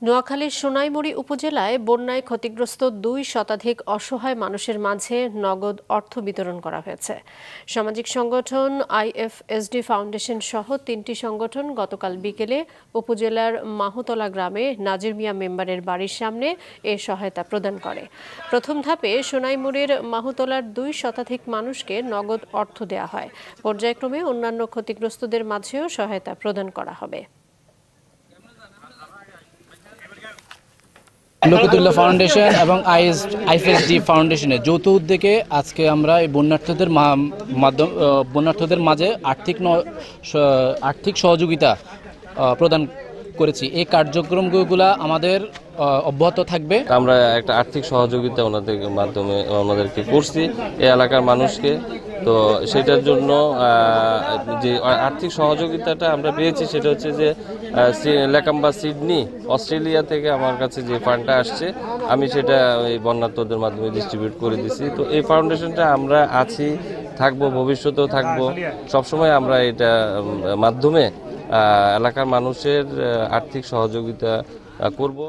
নোয়াখালীর সোনাইমুড়ি উপজেলায় বন্যায় ক্ষতিগ্রস্ত ২ শতাধিক অসহায় মানুষের মাঝে নগদ অর্থ বিতরণ করা হয়েছে। সামাজিক সংগঠন আইএফএসডি ফাউন্ডেশন সহ ৩টি সংগঠন গতকাল বিকেলে উপজেলার মাহুতলা গ্রামে নাজির মিয়া মেম্বারের বাড়ির সামনে এ সহায়তা প্রদান করে। প্রথম ধাপে সোনাইমুড়ির মাহুতলার ২ শতাধিক মানুষকে নগদ অর্থ দেওয়া হয়। পর্যায়ক্রমে অন্যান্য ক্ষতিগ্রস্তদের মাঝেও সহায়তা প্রদান করা হবে। লোকতুল্লাহ ফাউন্ডেশন এবং আইএফএসডি ফাউন্ডেশনের যৌথ উদ্যোগে আজকে আমরা এই বন্যার্থদের মাঝে আর্থিক সহযোগিতা প্রদান করেছি। এই কার্যক্রমগুলো আমাদের অব্যাহত থাকবে। আমরা একটা আর্থিক সহযোগিতা ওনাদের মাধ্যমে আমাদেরকে করছি এই এলাকার মানুষকে। তো সেটার জন্য যে আর্থিক সহযোগিতাটা আমরা পেয়েছি সেটা হচ্ছে যে লেকাম্বা সিডনি অস্ট্রেলিয়া থেকে আমার কাছে যে ফান্ডটা আসছে আমি সেটা এই বন্যার্থদের মাধ্যমে ডিস্ট্রিবিউট করে দিছি। তো এই ফাউন্ডেশনটা আমরা আছি, থাকবো, ভবিষ্যতেও থাকবো। সবসময় আমরা এটা মাধ্যমে এলাকার মানুষের আর্থিক সহযোগিতা করব।